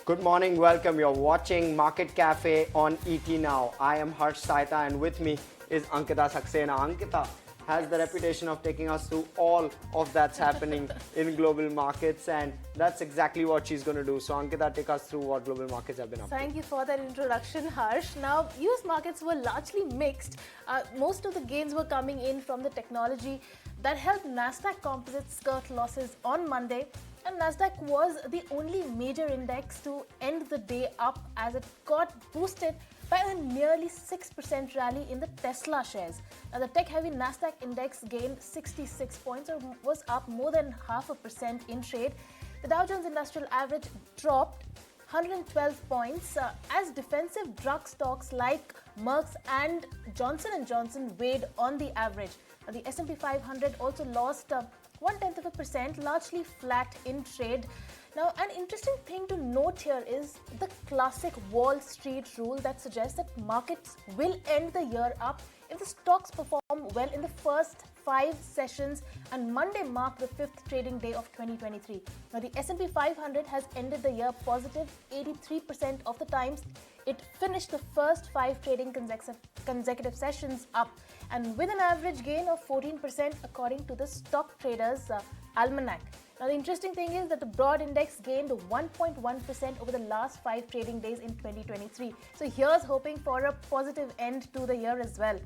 Good morning, welcome. You're watching Market Cafe on ET Now. I am Harsh Saita and with me is Ankita Saxena. Ankita has the reputation of taking us through all of that's happening in global markets, and that's exactly what she's going to do. So Ankita, take us through what global markets have been up to. Thank you for that introduction, Harsh. Now, US markets were largely mixed. Most of the gains were coming in from the technology that helped Nasdaq Composite skirt losses on Monday. And Nasdaq was the only major index to end the day up as it got boosted by a nearly 6% rally in the Tesla shares. Now, the tech-heavy Nasdaq index gained 66 points or was up more than 0.5% in trade. The Dow Jones Industrial Average dropped 112 points as defensive drug stocks like Merck's and Johnson & Johnson weighed on the average. Now, the S&P 500 also lost 0.1%, largely flat in trade. Now, an interesting thing to note here is the classic Wall Street rule that suggests that markets will end the year up if the stocks perform well in the first 5 sessions, and Monday marked the 5th trading day of 2023. Now, the S&P 500 has ended the year positive 83% of the times. It finished the first 5 trading consecutive sessions up, and with an average gain of 14% according to the Stock Traders Almanac. Now, the interesting thing is that the broad index gained 1.1% over the last 5 trading days in 2023. So here's hoping for a positive end to the year as well.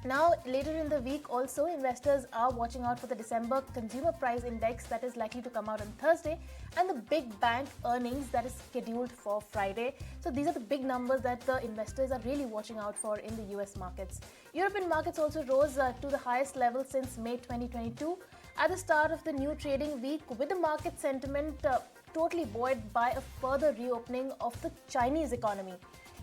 Now, later in the week also, investors are watching out for the December Consumer Price Index that is likely to come out on Thursday, and the big bank earnings that is scheduled for Friday. So these are the big numbers that the investors are really watching out for in the US markets. European markets also rose to the highest level since May 2022 at the start of the new trading week, with the market sentiment totally buoyed by a further reopening of the Chinese economy.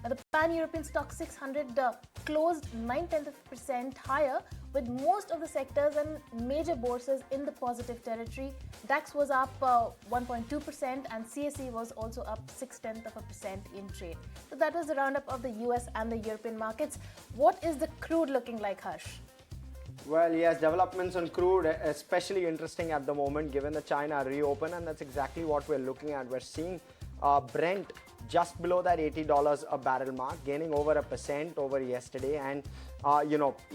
Now, the Pan-European Stock 600 closed 0.9% higher, with most of the sectors and major bourses in the positive territory. DAX was up 1.2% and CSE was also up 0.6% in trade. So that was the roundup of the US and the European markets. What is the crude looking like, Harsh? Well, yes, developments on crude especially interesting at the moment given the China reopen, and that's exactly what we're looking at. We're seeing Brent just below that $80 a barrel mark, gaining over 1% over yesterday, and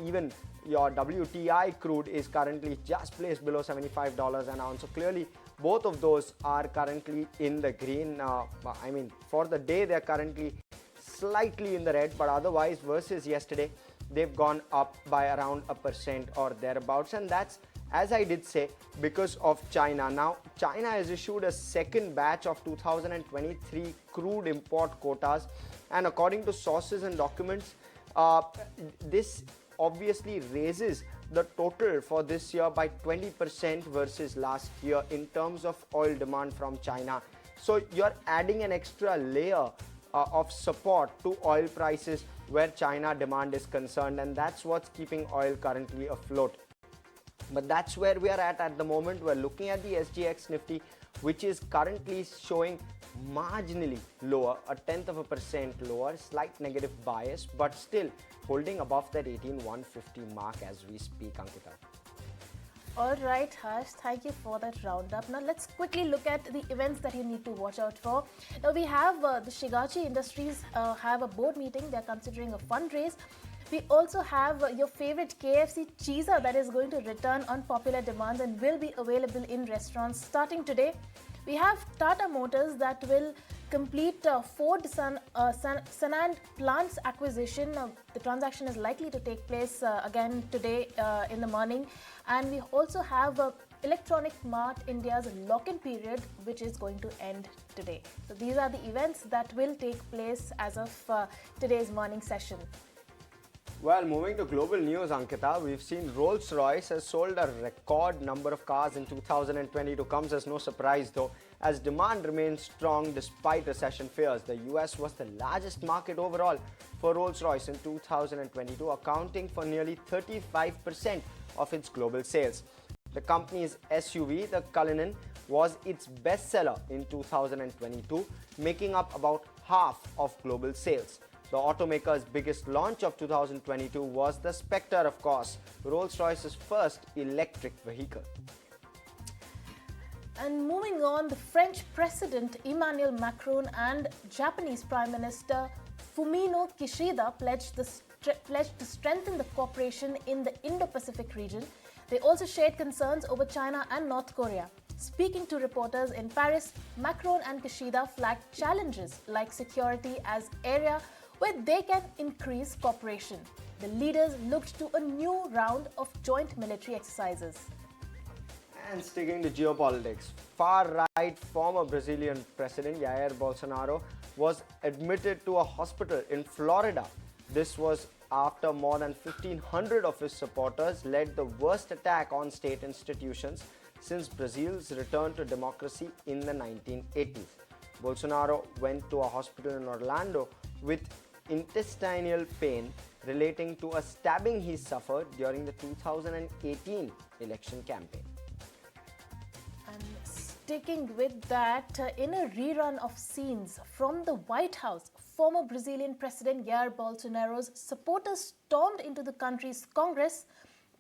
even your WTI crude is currently just placed below $75 an ounce. So clearly both of those are currently in the green. I mean, for the day they're currently slightly in the red, but otherwise versus yesterday they've gone up by around 1% or thereabouts, and that's, as I did say, because of China. Now, China has issued a second batch of 2023 crude import quotas, and according to sources and documents, this obviously raises the total for this year by 20% versus last year in terms of oil demand from China. So you're adding an extra layer of support to oil prices where China demand is concerned, and that's what's keeping oil currently afloat. But that's where we are at the moment. We're looking at the SGX Nifty, which is currently showing marginally lower, 0.1% lower, slight negative bias, but still holding above that 18,150 mark as we speak, Ankita. All right, Harsh, thank you for that roundup. Now, let's quickly look at the events that you need to watch out for. Now, we have the Shigachi Industries have a board meeting. They're considering a fundraise. We also have your favorite KFC cheeser that is going to return on popular demands and will be available in restaurants starting today. We have Tata Motors that will complete Ford Sanand plant's acquisition. The transaction is likely to take place again today in the morning. And we also have Electronic Mart India's lock-in period, which is going to end today. So these are the events that will take place as of today's morning session. Well, moving to global news, Ankita, we've seen Rolls-Royce has sold a record number of cars in 2022. Comes as no surprise though, as demand remains strong despite recession fears. The US was the largest market overall for Rolls-Royce in 2022, accounting for nearly 35% of its global sales. The company's SUV, the Cullinan, was its bestseller in 2022, making up about half of global sales. The automaker's biggest launch of 2022 was the Spectre, of course, Rolls-Royce's first electric vehicle. And moving on, the French President Emmanuel Macron and Japanese Prime Minister Fumio Kishida pledged to strengthen the cooperation in the Indo-Pacific region. They also shared concerns over China and North Korea. Speaking to reporters in Paris, Macron and Kishida flagged challenges like security as area where they can increase cooperation. The leaders looked to a new round of joint military exercises. And sticking to geopolitics, far-right former Brazilian President Jair Bolsonaro was admitted to a hospital in Florida. This was after more than 1,500 of his supporters led the worst attack on state institutions since Brazil's return to democracy in the 1980s. Bolsonaro went to a hospital in Orlando with intestinal pain relating to a stabbing he suffered during the 2018 election campaign. And sticking with that, in a rerun of scenes from the White House, former Brazilian President Jair Bolsonaro's supporters stormed into the country's Congress,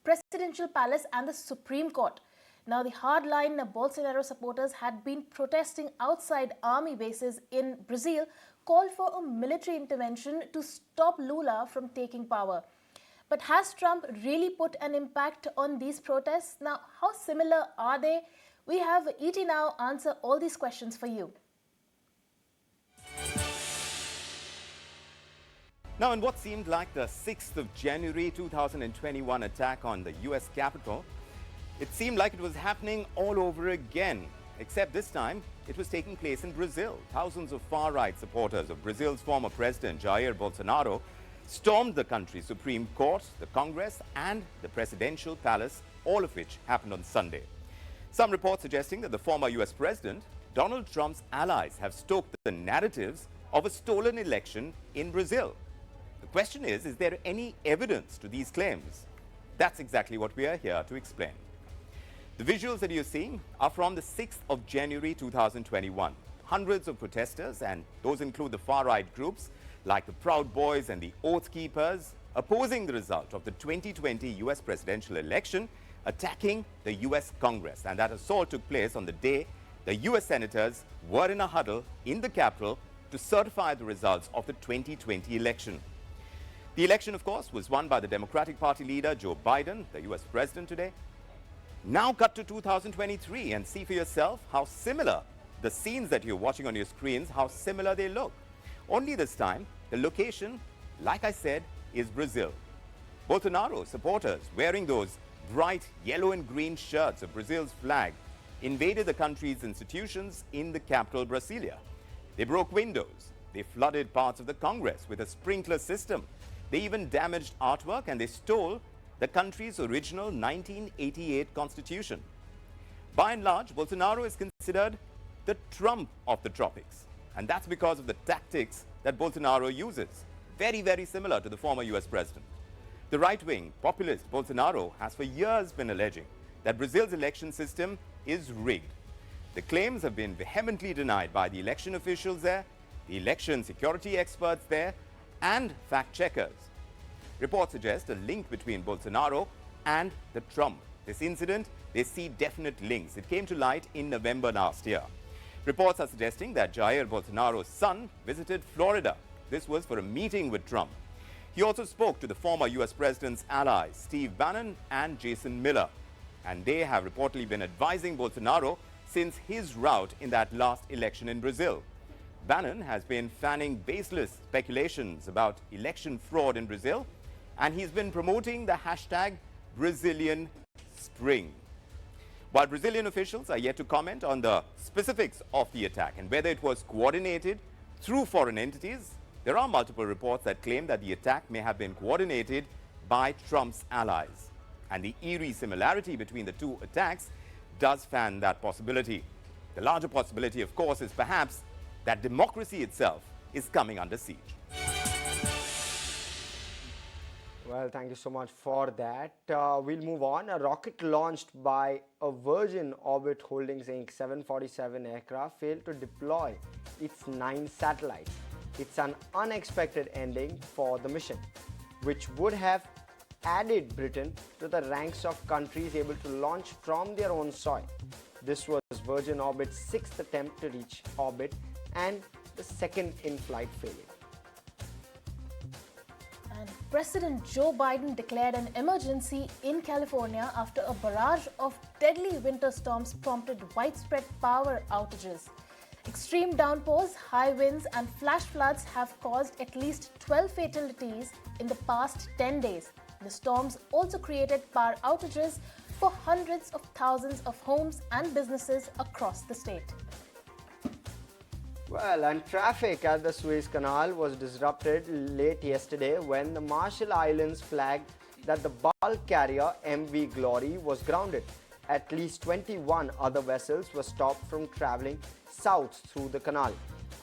presidential palace and the Supreme Court. Now, the hardline Bolsonaro supporters had been protesting outside army bases in Brazil, called for a military intervention to stop Lula from taking power. But has Trump really put an impact on these protests? Now, how similar are they? We have ET Now answer all these questions for you. Now, in what seemed like the 6th of January 2021 attack on the US Capitol, it seemed like it was happening all over again, except this time it was taking place in Brazil. Thousands of far-right supporters of Brazil's former president Jair Bolsonaro stormed the country's Supreme Court, the Congress and the presidential palace, all of which happened on Sunday. Some reports suggesting that the former US president, Donald Trump's allies, have stoked the narratives of a stolen election in Brazil. The question is there any evidence to these claims? That's exactly what we are here to explain. The visuals that you're seeing are from the 6th of January 2021. Hundreds of protesters, and those include the far-right groups like the Proud Boys and the Oath Keepers, opposing the result of the 2020 US presidential election, attacking the US Congress. And that assault took place on the day the US senators were in a huddle in the Capitol to certify the results of the 2020 election. The election, of course, was won by the Democratic Party leader Joe Biden, the US president today. Now cut to 2023 and see for yourself how similar the scenes that you're watching on your screens, how similar they look. Only this time, the location, like I said, is Brazil. Bolsonaro supporters wearing those bright yellow and green shirts of Brazil's flag invaded the country's institutions in the capital, Brasilia. They broke windows. They flooded parts of the Congress with a sprinkler system. They even damaged artwork and they stole the country's original 1988 constitution. By and large, Bolsonaro is considered the Trump of the tropics. And that's because of the tactics that Bolsonaro uses. Very, very similar to the former US president. The right-wing populist Bolsonaro has for years been alleging that Brazil's election system is rigged. The claims have been vehemently denied by the election officials there, the election security experts there, and fact-checkers. Reports suggest a link between Bolsonaro and the Trump. This incident, they see definite links. It came to light in November last year. Reports are suggesting that Jair Bolsonaro's son visited Florida. This was for a meeting with Trump. He also spoke to the former US president's allies, Steve Bannon and Jason Miller. And they have reportedly been advising Bolsonaro since his rout in that last election in Brazil. Bannon has been fanning baseless speculations about election fraud in Brazil, and he's been promoting the hashtag Brazilian Spring. While Brazilian officials are yet to comment on the specifics of the attack and whether it was coordinated through foreign entities, there are multiple reports that claim that the attack may have been coordinated by Trump's allies. And the eerie similarity between the two attacks does fan that possibility. The larger possibility, of course, is perhaps that democracy itself is coming under siege. Well, thank you so much for that. We'll move on. A rocket launched by a Virgin Orbit Holdings Inc. 747 aircraft failed to deploy its 9 satellites. It's an unexpected ending for the mission, which would have added Britain to the ranks of countries able to launch from their own soil. This was Virgin Orbit's sixth attempt to reach orbit and the second in-flight failure. And President Joe Biden declared an emergency in California after a barrage of deadly winter storms prompted widespread power outages. Extreme downpours, high winds, and flash floods have caused at least 12 fatalities in the past 10 days. The storms also created power outages for hundreds of thousands of homes and businesses across the state. Well, and traffic at the Suez Canal was disrupted late yesterday when the Marshall Islands flagged that the bulk carrier MV Glory was grounded. At least 21 other vessels were stopped from traveling south through the canal.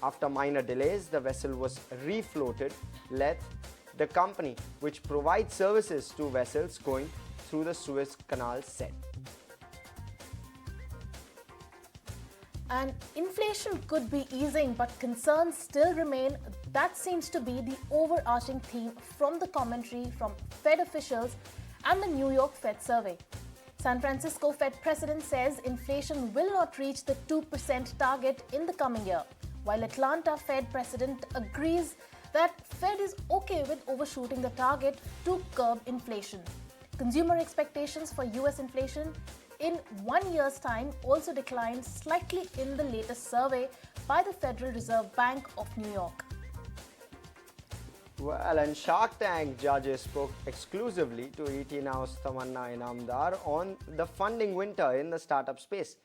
After minor delays, the vessel was refloated, let the company which provides services to vessels going through the Suez Canal said. And inflation could be easing, but concerns still remain. That seems to be the overarching theme from the commentary from Fed officials and the New York Fed survey. San Francisco Fed president says inflation will not reach the 2% target in the coming year, while Atlanta Fed president agrees that Fed is okay with overshooting the target to curb inflation. Consumer expectations for US inflation in 1 year's time also declined slightly in the latest survey by the Federal Reserve Bank of New York. Well, and Shark Tank judges spoke exclusively to ET Now's Tamanna Inamdar on the funding winter in the startup space.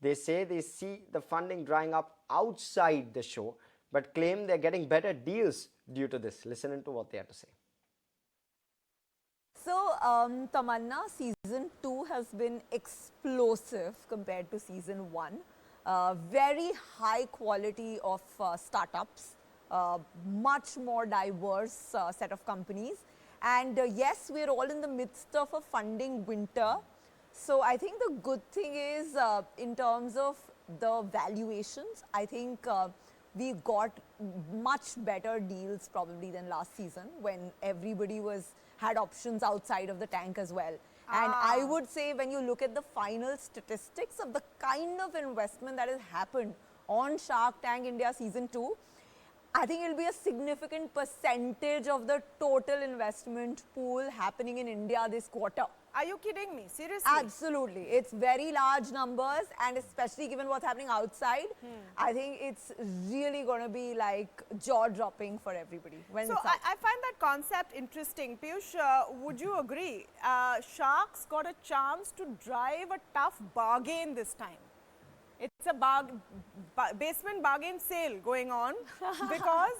They say they see the funding drying up outside the show, but claim they're getting better deals due to this. Listen to what they have to say. So, Tamanna, season 2 has been explosive compared to season 1. Very high quality of startups, much more diverse set of companies. And yes, we're all in the midst of a funding winter. So, I think the good thing is in terms of the valuations, I think we got much better deals probably than last season when everybody had options outside of the tank as well. And I would say when you look at the final statistics of the kind of investment that has happened on Shark Tank India season 2, I think it'll be a significant percentage of the total investment pool happening in India this quarter. Are you kidding me? Seriously? Absolutely. It's very large numbers, and especially given what's happening outside, I think it's really going to be like jaw-dropping for everybody. So I find that concept interesting. Piyush, would you agree? Sharks got a chance to drive a tough bargain this time. It's a basement bargain sale going on because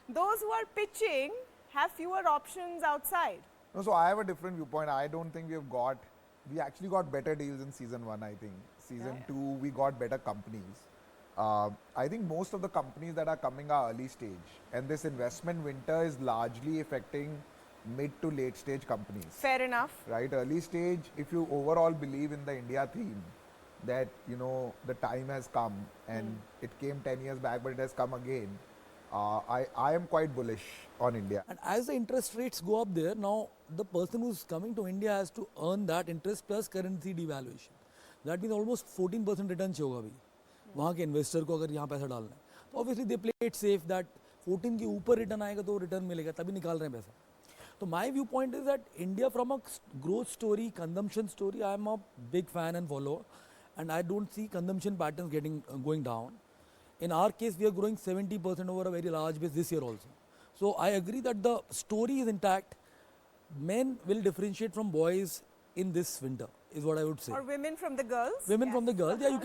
those who are pitching have fewer options outside. No, so I have a different viewpoint. I don't think we actually got better deals in season 1, I think. Season 2, we got better companies. I think most of the companies that are coming are early stage, and this investment winter is largely affecting mid to late stage companies. Fair enough. Right, early stage, if you overall believe in the India theme, that, you know, the time has come, and it came 10 years back, but it has come again. I am quite bullish on India. And as the interest rates go up there, now the person who's coming to India has to earn that interest plus currency devaluation. That means almost 14% return चाहिए होगा अभी वहाँ के investor को अगर यहाँ पैसा डालना है. तो obviously they play it safe that 14 के ऊपर return आएगा तो return मिलेगा तभी निकाल रहे हैं पैसा. So my viewpoint is that India from a growth story, consumption story, I am a big fan and follower, and I don't see consumption patterns going down. In our case, we are growing 70% over a very large base this year also. So I agree that the story is intact. Men will differentiate from boys in this winter, is what I would say. Or women from the girls? Women from the girls, yeah, you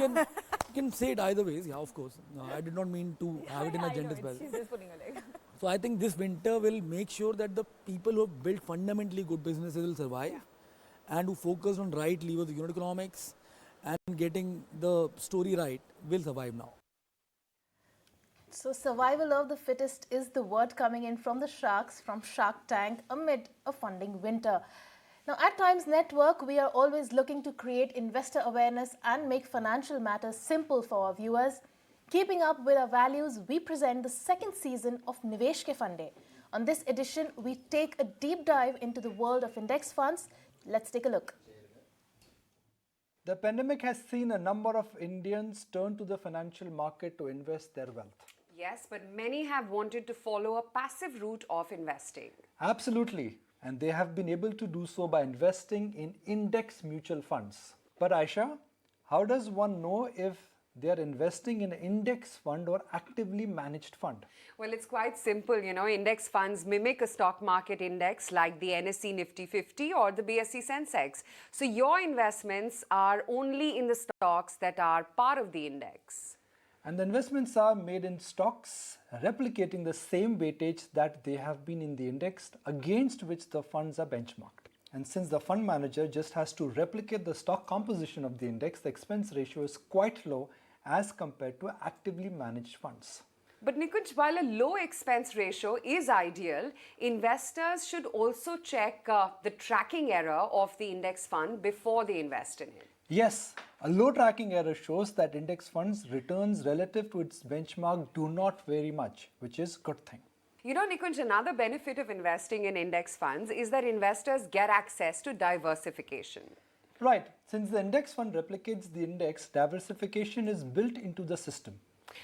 can say it either ways, yeah, of course. No, I did not mean to have it in a gender spell. She's just putting a leg. So I think this winter will make sure that the people who have built fundamentally good businesses will survive and who focus on right levers of unit economics and getting the story right will survive now. So survival of the fittest is the word coming in from the Sharks from Shark Tank amid a funding winter. Now at Times Network, we are always looking to create investor awareness and make financial matters simple for our viewers. Keeping up with our values, we present the second season of Nivesh Ke Funde. On this edition, we take a deep dive into the world of index funds. Let's take a look. The pandemic has seen a number of Indians turn to the financial market to invest their wealth. Yes, but many have wanted to follow a passive route of investing. Absolutely. And they have been able to do so by investing in index mutual funds. But Aisha, how does one know if they are investing in an index fund or actively managed fund? Well, it's quite simple. Index funds mimic a stock market index like the NSE Nifty 50 or the BSE Sensex. So your investments are only in the stocks that are part of the index. And the investments are made in stocks replicating the same weightage that they have been in the index against which the funds are benchmarked. And since the fund manager just has to replicate the stock composition of the index, the expense ratio is quite low as compared to actively managed funds. But Nikunj, while a low expense ratio is ideal, investors should also check the tracking error of the index fund before they invest in it. Yes, a low tracking error shows that index funds returns relative to its benchmark do not vary much, which is a good thing. Nikunj, another benefit of investing in index funds is that investors get access to diversification. Right, since the index fund replicates the index, diversification is built into the system.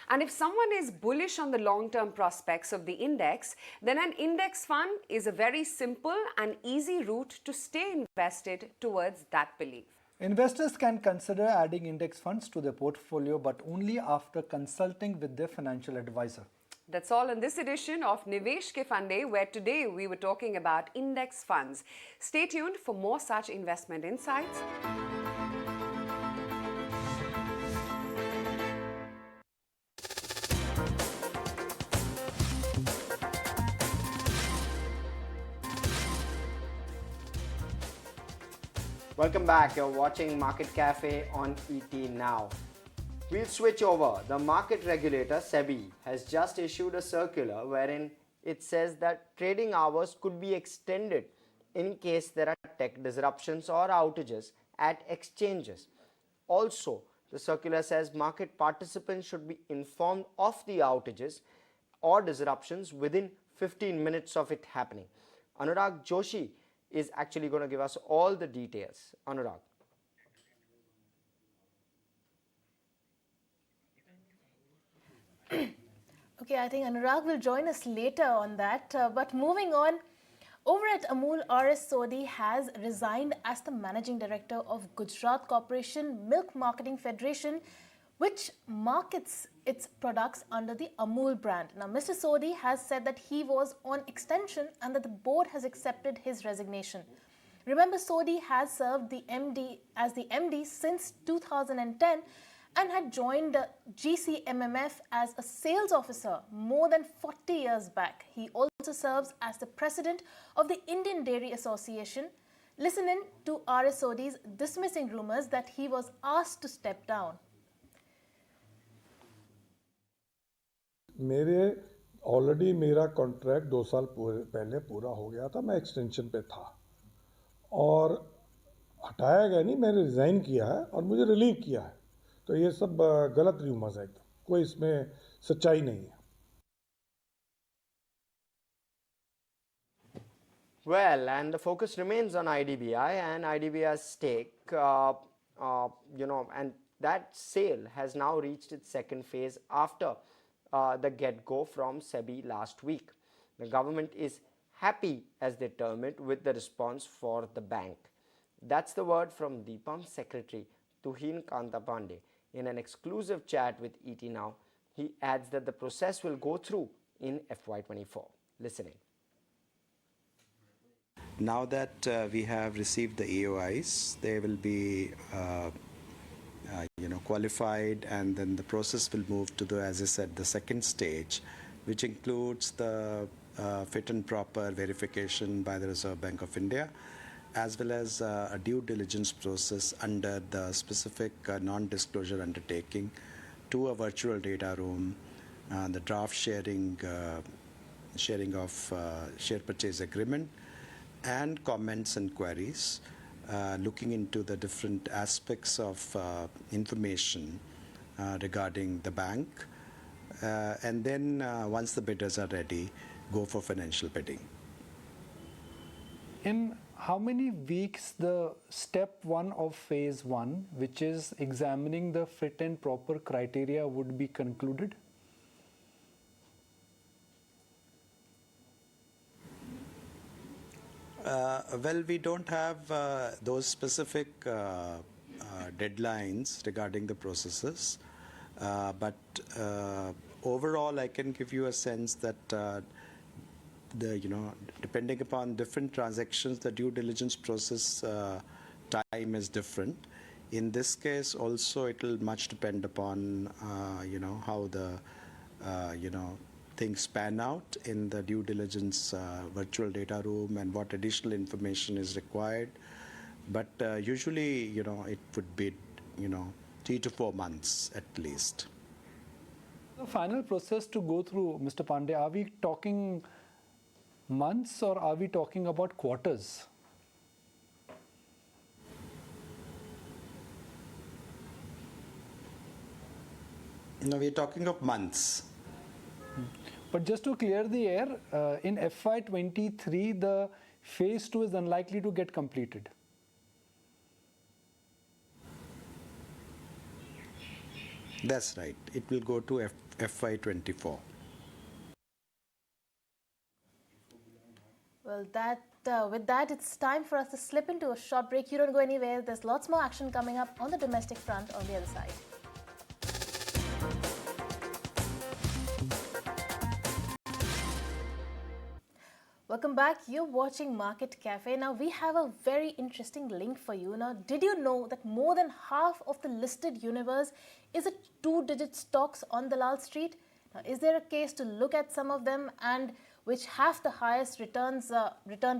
And if someone is bullish on the long-term prospects of the index, then an index fund is a very simple and easy route to stay invested towards that belief. Investors can consider adding index funds to their portfolio, but only after consulting with their financial advisor. That's all in this edition of Nivesh Ke Fande, where today we were talking about index funds. Stay tuned for more such investment insights. Welcome back. You're watching Market Cafe on ET Now. We'll switch over. The market regulator, SEBI, has just issued a circular wherein it says that trading hours could be extended in case there are tech disruptions or outages at exchanges. Also, the circular says market participants should be informed of the outages or disruptions within 15 minutes of it happening. Anurag Joshi is actually going to give us all the details. Anurag. Okay, I think Anurag will join us later on that. But moving on, over at Amul, RS Sodhi has resigned as the managing director of Gujarat Corporation Milk Marketing Federation, which markets its products under the Amul brand. Now, Mr. Sodhi has said that he was on extension and that the board has accepted his resignation. Remember, Sodhi has served as the MD since 2010 and had joined GCMMF as a sales officer more than 40 years back. He also serves as the president of the Indian Dairy Association. Listen in to RS Sodhi's dismissing rumors that he was asked to step down. Already मेरा contract 2 साल पहले पूरा हो गया था, मैं extension पे था और हटाया गया नहीं, मैंने रिज़ाइन किया है और मुझे रिलीव किया है. तो ये सब गलत रूमर्स है, एकदम कोई इसमें सच्चाई नहीं है. Well, and the focus remains on IDBI and IDBI's stake, and that sale has now reached its second phase after the get-go from SEBI last week. The government is happy, as they term it, with the response for the bank. That's the word from DIPAM's secretary, Tuhin Kanta Pandey. In an exclusive chat with ET Now, he adds that the process will go through in FY24. Listen in. Now that we have received the AOIs, they will be qualified, and then the process will move to the, as I said, the second stage, which includes the fit and proper verification by the Reserve Bank of India, as well as a due diligence process under the specific non-disclosure undertaking to a virtual data room, the draft sharing of share purchase agreement, and comments and queries, looking into the different aspects of information regarding the bank, and then once the bidders are ready, go for financial bidding. In how many weeks the step 1 of phase 1, which is examining the fit and proper criteria, would be concluded? Well, we don't have those specific deadlines regarding the processes, but overall, I can give you a sense that depending upon different transactions, the due diligence process time is different. In this case, also, it will much depend upon how the things pan out in the due diligence virtual data room and what additional information is required. But usually, it would be 3 to 4 months at least. The final process to go through, Mr. Pandey, are we talking months or are we talking about quarters? No, we're talking of months. But just to clear the air, in FY23, the phase 2 is unlikely to get completed. That's right. It will go to FY24. Well, with that, it's time for us to slip into a short break. You don't go anywhere. There's lots more action coming up on the domestic front on the other side. Welcome back. You're watching Market Cafe. Now, we have a very interesting link for you. Now, did you know that more than half of the listed universe is a 2-digit stocks on Dalal Street? Now, is there a case to look at some of them and which have the highest return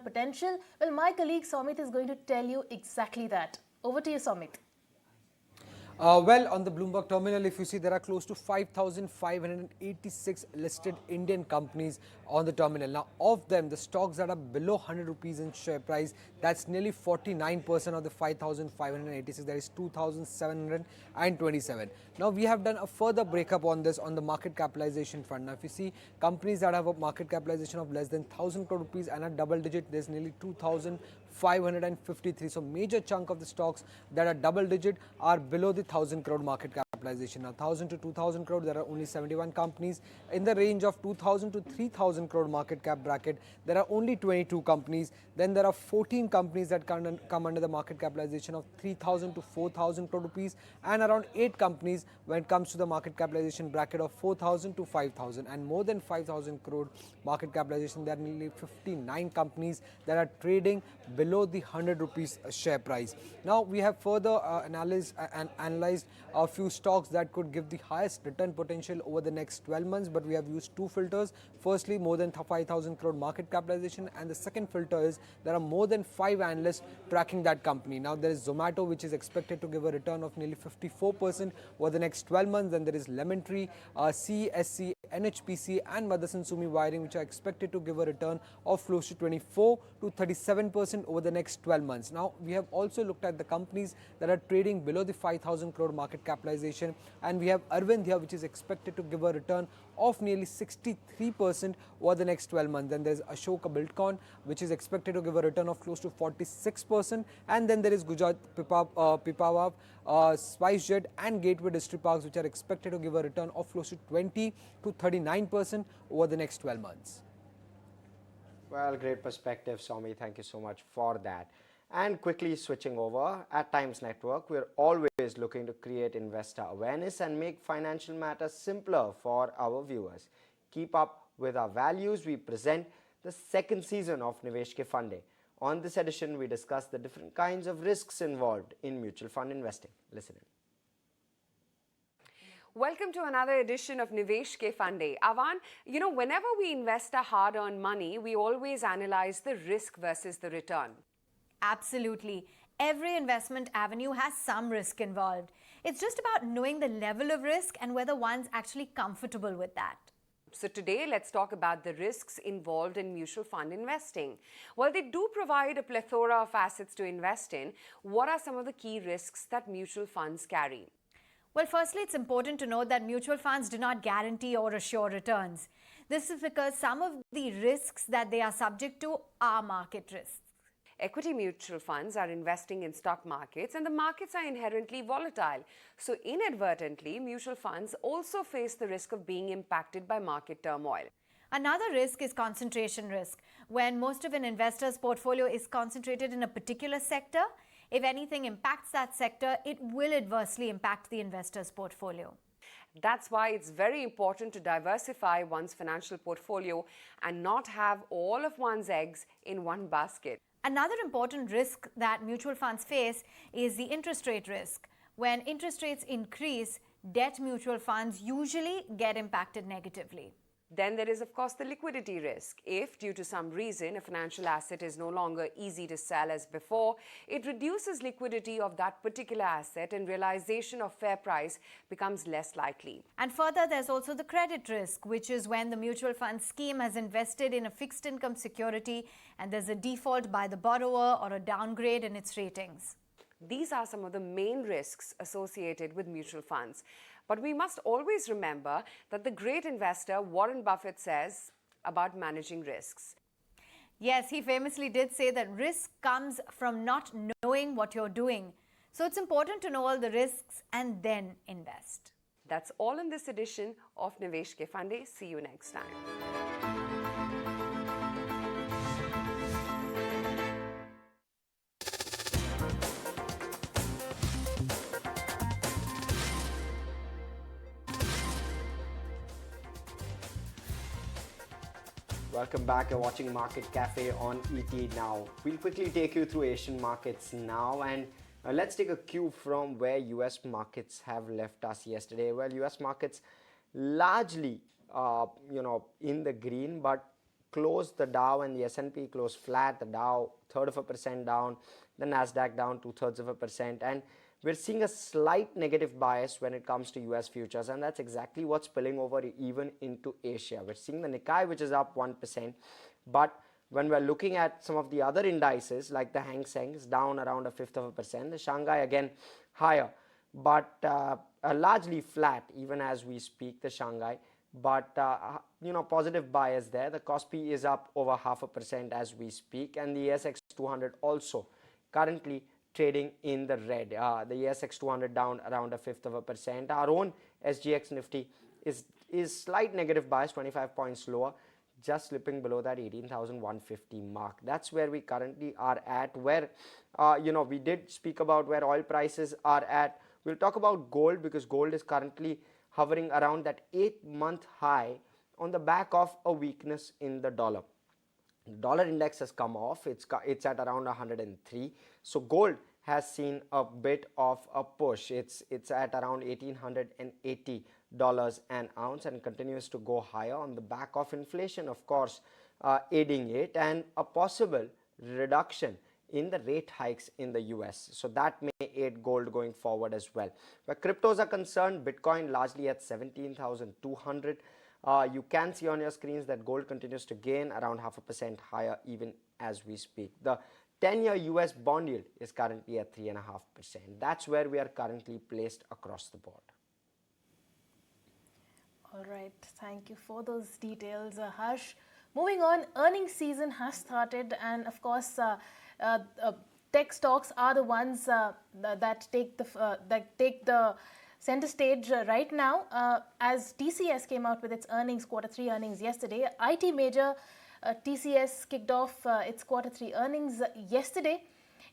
potential? Well, my colleague Somit is going to tell you exactly that. Over to you, Somit. Well, on the Bloomberg terminal, if you see, there are close to 5,586 listed Indian companies on the terminal. Now, of them, the stocks that are below 100 rupees in share price, that's nearly 49% of the 5,586, that is 2,727. Now, we have done a further breakup on this on the market capitalization front. Now, if you see, companies that have a market capitalization of less than 1,000 crore rupees and a double digit, there's nearly 2,553. So, major chunk of the stocks that are double digit are below the 1,000 crore market capitalization. Now, 1,000 to 2,000 crore, there are only 71 companies. In the range of 2,000 to 3,000 crore market cap bracket, there are only 22 companies. Then there are 14 companies that come under the market capitalization of 3,000 to 4,000 crore rupees, and around 8 companies when it comes to the market capitalization bracket of 4,000 to 5,000. And more than 5,000 crore market capitalization, there are nearly 59 companies that are trading below the 100 rupees share price. Now, we have further analyzed a few stocks that could give the highest return potential over the next 12 months, but we have used 2 filters. Firstly, more than 5,000 crore market capitalization, and the second filter is there are more than 5 analysts tracking that company. Now, there is Zomato, which is expected to give a return of nearly 54% over the next 12 months. Then there is Lemon Tree, CSC, NHPC and Motherson Sumi Wiring, which are expected to give a return of close to 24 to 37% over the next 12 months. Now, we have also looked at the companies that are trading below the 5,000 crore market capitalization, and we have Arvind here, which is expected to give a return of nearly 63% over the next 12 months. Then there is Ashoka Buildcon, which is expected to give a return of close to 46%, and then there is Gujarat Pipavav, SpiceJet and Gateway Distriparks, which are expected to give a return of close to 20 to 39% over the next 12 months. Well, great perspective, Somi. Thank you so much for that. And quickly switching over, at Times Network, we're always looking to create investor awareness and make financial matters simpler for our viewers. Keep up with our values. We present the second season of Nivesh Ke Fund Day. On this edition, we discuss the different kinds of risks involved in mutual fund investing. Listen in. Welcome to another edition of Nivesh Ke Fund Day. Avan, whenever we invest our hard-earned money, we always analyze the risk versus the return. Absolutely. Every investment avenue has some risk involved. It's just about knowing the level of risk and whether one's actually comfortable with that. So today, let's talk about the risks involved in mutual fund investing. While they do provide a plethora of assets to invest in, what are some of the key risks that mutual funds carry? Well, firstly, it's important to note that mutual funds do not guarantee or assure returns. This is because some of the risks that they are subject to are market risks. Equity mutual funds are investing in stock markets, and the markets are inherently volatile. So inadvertently, mutual funds also face the risk of being impacted by market turmoil. Another risk is concentration risk. When most of an investor's portfolio is concentrated in a particular sector, if anything impacts that sector, it will adversely impact the investor's portfolio. That's why it's very important to diversify one's financial portfolio and not have all of one's eggs in one basket. Another important risk that mutual funds face is the interest rate risk. When interest rates increase, debt mutual funds usually get impacted negatively. Then there is, of course, the liquidity risk. If, due to some reason, a financial asset is no longer easy to sell as before, it reduces liquidity of that particular asset and realization of fair price becomes less likely. And further, there's also the credit risk, which is when the mutual fund scheme has invested in a fixed income security and there's a default by the borrower or a downgrade in its ratings. These are some of the main risks associated with mutual funds. But we must always remember that the great investor Warren Buffett says about managing risks. Yes, he famously did say that risk comes from not knowing what you're doing. So it's important to know all the risks and then invest. That's all in this edition of Nivesh Ke Funde. See you next time. Welcome back. You're watching Market Cafe on ET Now. We'll quickly take you through Asian markets now, and let's take a cue from where US markets have left us yesterday. Well, US markets largely, in the green, but closed the Dow and the S&P closed flat. The Dow 1/3% down, the Nasdaq down 2/3%, and we're seeing a slight negative bias when it comes to US futures, and that's exactly what's spilling over even into Asia. We're seeing the Nikkei, which is up 1%, but when we're looking at some of the other indices like the Hang Seng is down around 1/5%, the Shanghai again higher, but largely flat even as we speak, the Shanghai, but positive bias there. The Kospi is up over 0.5% as we speak, and the ASX 200 also currently trading in the red. The ASX 200 down around 1/5%. Our own SGX Nifty is slight negative bias, 25 points lower, just slipping below that 18,150 mark. That's where we currently are at, where we did speak about where oil prices are at. We'll talk about gold, because gold is currently hovering around that 8-month high on the back of a weakness in the dollar. The dollar index has come off. It's at around 103. So gold has seen a bit of a push. It's at around $1,880 an ounce and continues to go higher on the back of inflation, of course, aiding it, and a possible reduction in the rate hikes in the US. So that may aid gold going forward as well. Where cryptos are concerned, Bitcoin largely at 17,200. You can see on your screens that gold continues to gain around 0.5% higher even as we speak. The 10-year US bond yield is currently at 3.5%. That's where we are currently placed across the board. All right, thank you for those details, Harsh. Moving on, earnings season has started, and of course, tech stocks are the ones that take the center stage right now. As TCS came out with its earnings, Q3 earnings yesterday, IT major TCS kicked off its Q3 earnings yesterday.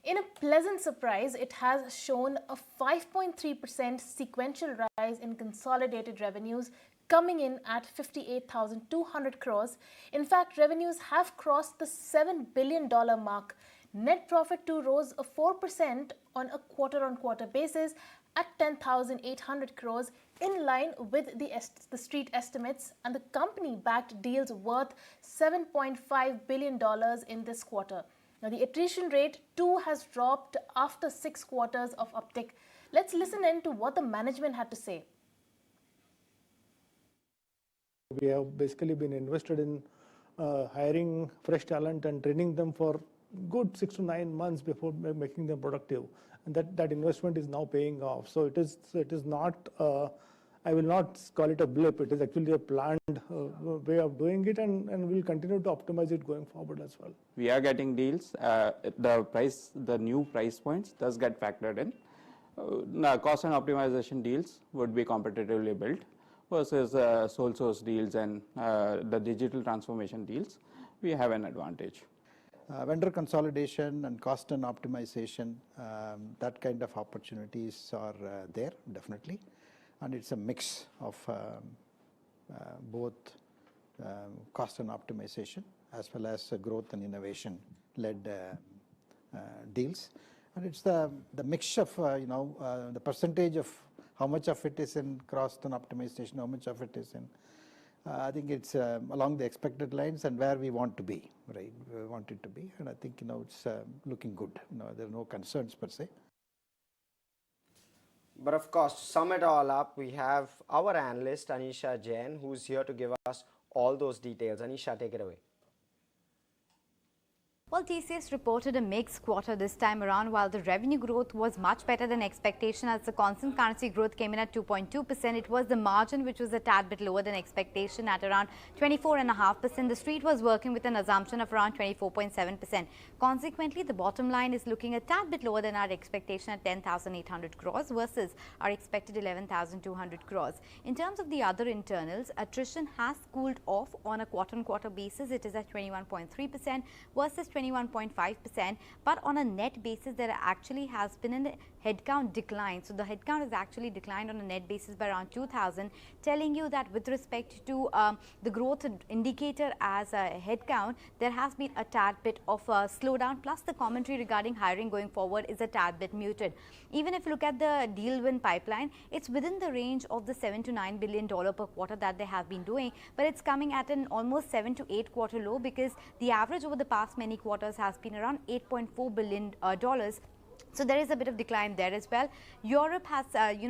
In a pleasant surprise, it has shown a 5.3% sequential rise in consolidated revenues, coming in at 58,200 crores. In fact, revenues have crossed the $7 billion mark. Net profit too rose 4% on a quarter-on-quarter basis at 10,800 crores, in line with the street estimates, and the company backed deals worth $7.5 billion in this quarter. Now, the attrition rate too has dropped after 6 quarters of uptick. Let's listen in to what the management had to say. We have basically been invested in hiring fresh talent and training them for good 6 to 9 months before making them productive, and that investment is now paying off. So it is not I will not call it a blip. It is actually a planned way of doing it, and we'll continue to optimize it going forward as well. We are getting deals. The new price points does get factored in. Cost and optimization deals would be competitively built versus sole source deals and the digital transformation deals. We have an advantage. Vendor consolidation and cost and optimization, that kind of opportunities are there definitely, and it's a mix of both cost and optimization as well as growth and innovation led deals, and it's the mix of the percentage of how much of it is in cost and optimization, how much of it is in I think it's along the expected lines and where we want to be, right? We want it to be, and I think it's looking good. There are no concerns per se. But of course, to sum it all up, we have our analyst Anisha Jain, who's here to give us all those details. Anisha, take it away. Well, TCS reported a mixed quarter this time around. While the revenue growth was much better than expectation, as the constant currency growth came in at 2.2%, it was the margin which was a tad bit lower than expectation at around 24.5%. The street was working with an assumption of around 24.7%. Consequently, the bottom line is looking a tad bit lower than our expectation at 10,800 crores versus our expected 11,200 crores. In terms of the other internals, attrition has cooled off on a quarter-on-quarter basis. It is at 21.3% versus 21.5%, but on a net basis there actually has been a headcount decline. So the headcount has actually declined on a net basis by around 2,000, telling you that with respect to the growth indicator as a headcount, there has been a tad bit of a slowdown, plus the commentary regarding hiring going forward is a tad bit muted. Even if you look at the deal win pipeline, it's within the range of the $7 to $9 billion per quarter that they have been doing, but it's coming at an almost 7 to 8 quarter low, because the average over the past many quarters has been around $8.4 billion. So there is a bit of decline there as well. Europe has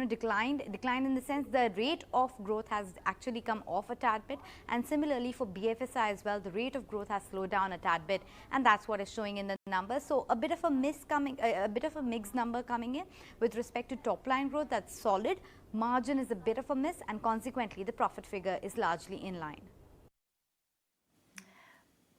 declined in the sense the rate of growth has actually come off a tad bit, and similarly for BFSI as well, the rate of growth has slowed down a tad bit, and that's what is showing in the numbers. So a bit of a mixed number coming in with respect to top line growth. That's solid. Margin is a bit of a miss, and consequently the profit figure is largely in line.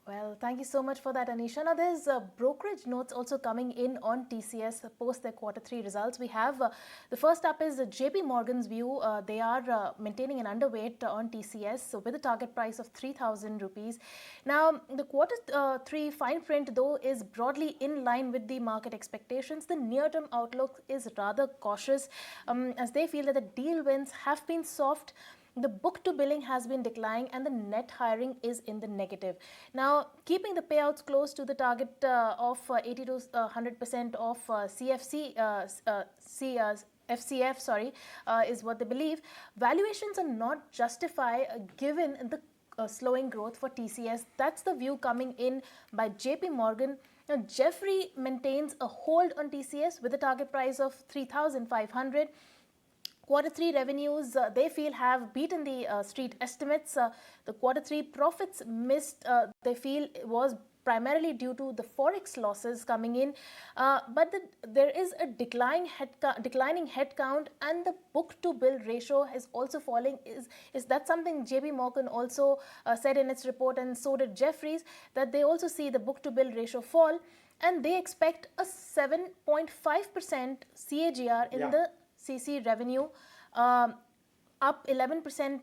Well, thank you so much for that, Anisha. Now, there's brokerage notes also coming in on TCS post their Q3 results. We have the first up is JP Morgan's view. They are maintaining an underweight on TCS with a target price of 3,000 rupees. Now, the Q3 fine print, though, is broadly in line with the market expectations. The near-term outlook is rather cautious, as they feel that the deal wins have been soft. The book to billing has been declining, and the net hiring is in the negative. Now, keeping the payouts close to the target of 80 to 100% of FCF, is what they believe. Valuations are not justified given the slowing growth for TCS. That's the view coming in by JP Morgan. Now, Jeffrey maintains a hold on TCS with a target price of 3,500. Q3 revenues, they feel, have beaten the street estimates. The Q3 profits missed, they feel, was primarily due to the forex losses coming in. But there is a declining headcount, and the book-to-bill ratio is also falling. Is that something JP Morgan also said in its report, and so did Jefferies, that they also see the book-to-bill ratio fall, and they expect a 7.5% CAGR in the CC revenue, up 11%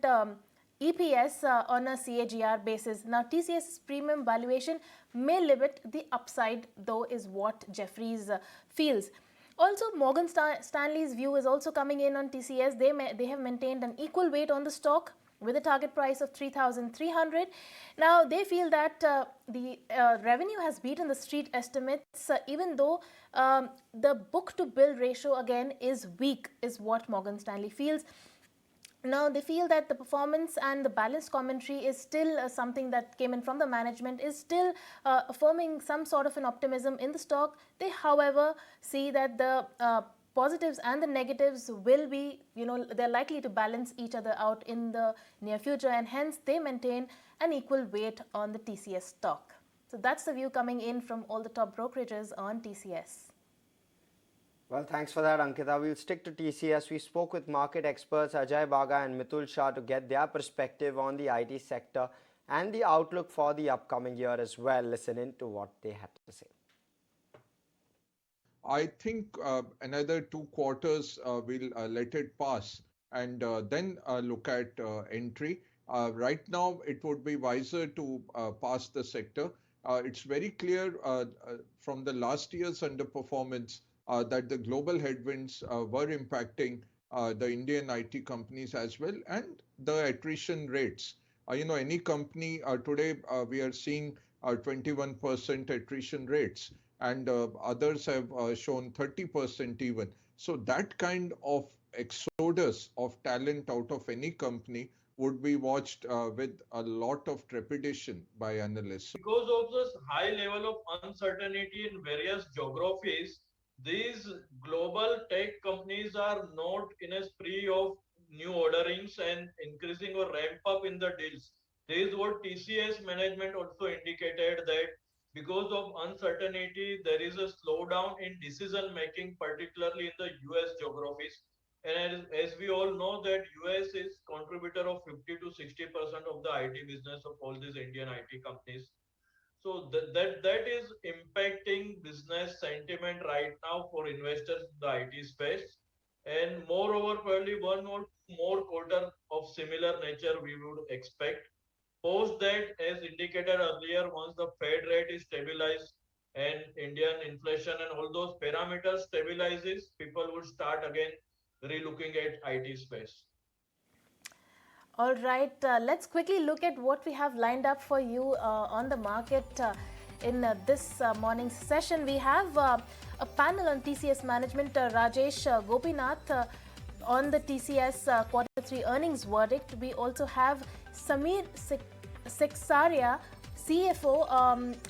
EPS on a CAGR basis. Now, TCS premium valuation may limit the upside, though, is what Jefferies feels. Also, Morgan Stanley's view is also coming in on TCS. They have maintained an equal weight on the stock with a target price of 3,300. Now, they feel that the revenue has beaten the street estimates, even though the book-to-bill ratio again is weak, is what Morgan Stanley feels. Now, they feel that the performance and the balanced commentary is still something that came in from the management, is still affirming some sort of an optimism in the stock. They, however, see that the positives and the negatives will be, they're likely to balance each other out in the near future, and hence they maintain an equal weight on the TCS stock. So that's the view coming in from all the top brokerages on TCS. Well, thanks for that, Ankita. We'll stick to TCS. We spoke with market experts Ajay Baga and Mitul Shah to get their perspective on the IT sector and the outlook for the upcoming year as well. Listen in to what they had to say. I think another 2 quarters we'll let it pass and then look at entry. Right now, it would be wiser to pass the sector. It's very clear from the last year's underperformance that the global headwinds were impacting the Indian IT companies as well, and the attrition rates. Any company today we are seeing 21% attrition rates, and others have shown 30% even. So that kind of exodus of talent out of any company would be watched with a lot of trepidation by analysts. Because of this high level of uncertainty in various geographies, these global tech companies are not in a spree of new orderings and increasing or ramp up in the deals. This is what TCS management also indicated, that because of uncertainty, there is a slowdown in decision making, particularly in the US geographies. And as we all know that US is contributor of 50 to 60% of the IT business of all these Indian IT companies. So that is impacting business sentiment right now for investors in the IT space. And moreover, probably one or more quarter of similar nature we would expect. Post that, as indicated earlier, once the Fed rate is stabilized and Indian inflation and all those parameters stabilizes, people will start again relooking at IT space. All right, let's quickly look at what we have lined up for you on the market in this morning's session. We have a panel on TCS management, Rajesh Gopinath on the TCS Q3 earnings verdict. We also have Samir Seksaria, CFO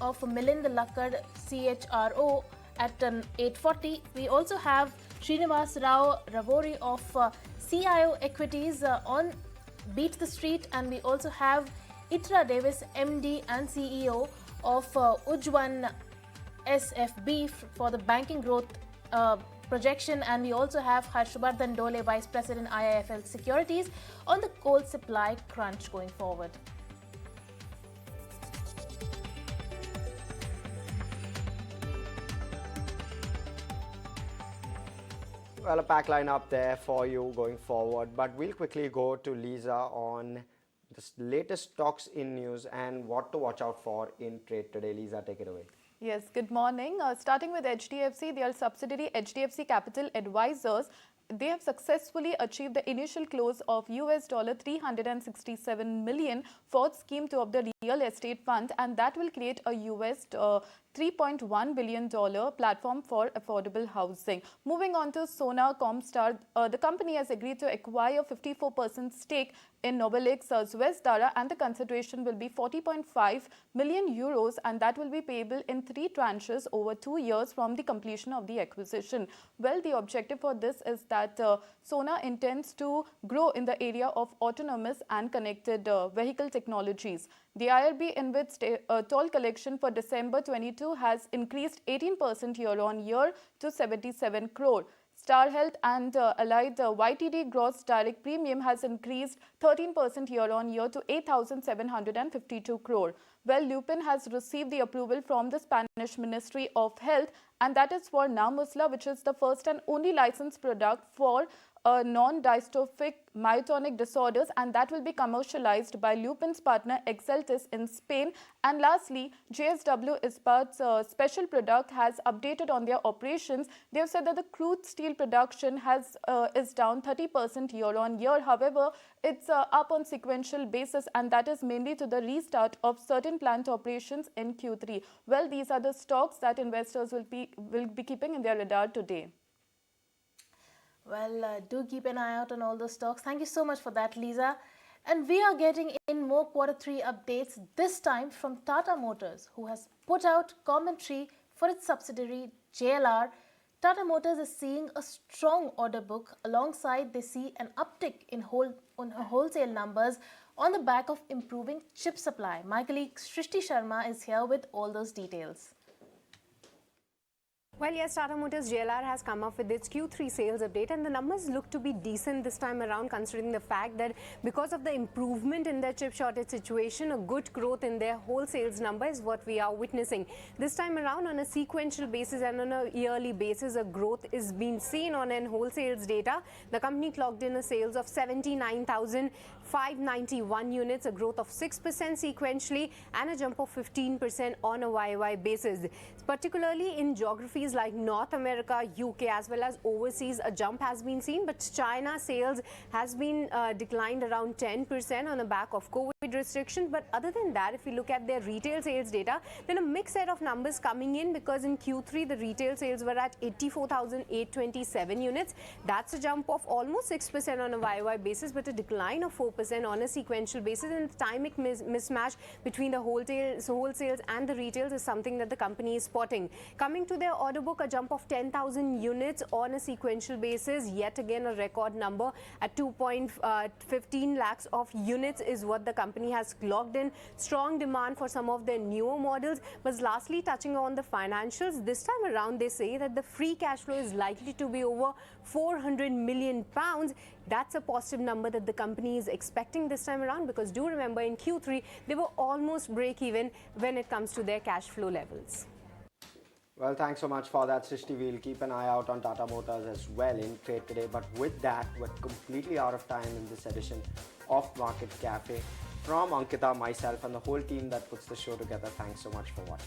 of Milind Lakkad CHRO at 8:40. We also have Srinivas Rao Ravori of CIO Equities on Beat the Street, and we also have Itra Davis, MD and CEO of Ujwan SFB for the banking growth projection, and we also have Harshvardhan Dole, Vice President IIFL Securities, on the coal supply crunch going forward. Well, a pack line up there for you going forward, but we'll quickly go to Lisa on the latest stocks in news and what to watch out for in trade today. Lisa, take it away. Yes, good morning. Starting with HDFC, their subsidiary HDFC Capital Advisors, they have successfully achieved the initial close of US $367 million for scheme 2 of the real estate fund, and that will create a US $3.1 billion platform for affordable housing. Moving on to Sona Comstar, the company has agreed to acquire 54% stake in Nobelix Suez Dara, and the consideration will be 40.5 million euros, and that will be payable in 3 tranches over 2 years from the completion of the acquisition. Well, the objective for this is that Sona intends to grow in the area of autonomous and connected vehicle technologies. The IRB InvIT toll collection for December 22 has increased 18% year-on-year to 77 crore. Star Health and Allied YTD gross direct premium has increased 13% year-on-year to 8,752 crore. Well, Lupin has received the approval from the Spanish Ministry of Health, and that is for Namusla, which is the first and only licensed product for non-dystrophic myotonic disorders, and that will be commercialized by Lupin's partner Exeltis in Spain. And lastly, JSW Ispat's special product has updated on their operations. They have said that the crude steel production is down 30% year-on-year. However, it's up on sequential basis, and that is mainly to the restart of certain plant operations in Q3. Well, these are the stocks that investors will be keeping in their radar today. Well, do keep an eye out on all those stocks. Thank you so much for that, Lisa. And we are getting in more Q3 updates, this time from Tata Motors, who has put out commentary for its subsidiary JLR. Tata Motors is seeing a strong order book. Alongside, they see an uptick in wholesale numbers on the back of improving chip supply. My colleague Shrishti Sharma is here with all those details. Well, yes, Tata Motors JLR has come up with its Q3 sales update, and the numbers look to be decent this time around, considering the fact that because of the improvement in their chip shortage situation, a good growth in their wholesales number is what we are witnessing. This time around, on a sequential basis and on a yearly basis, a growth is being seen on an wholesales data. The company clocked in a sales of 79,591 units, a growth of 6% sequentially and a jump of 15% on a YY basis. Particularly in geographies like North America, UK as well as overseas, a jump has been seen, but China sales has been declined around 10% on the back of COVID restriction. But other than that, if we look at their retail sales data, then a mixed set of numbers coming in, because in Q3 the retail sales were at 84,827 units. That's a jump of almost 6% on a YY basis, but a decline of 4% on a sequential basis. And the timing mismatch between the wholesales and the retails is something that the company is spotting. Coming to their order book, a jump of 10,000 units on a sequential basis. Yet again, a record number at 2.15 lakhs of units is what the company has clocked in. Strong demand for some of their newer models. But lastly, touching on the financials, this time around they say that the free cash flow is likely to be over 400 million pounds. That's a positive number that the company is expecting this time around, because do remember in Q3 they were almost break even when it comes to their cash flow levels. Well, thanks so much for that, Srishti. We'll keep an eye out on Tata Motors as well in trade today. But with that, we're completely out of time in this edition of Market Cafe. From Ankita, myself, and the whole team that puts the show together, thanks so much for watching.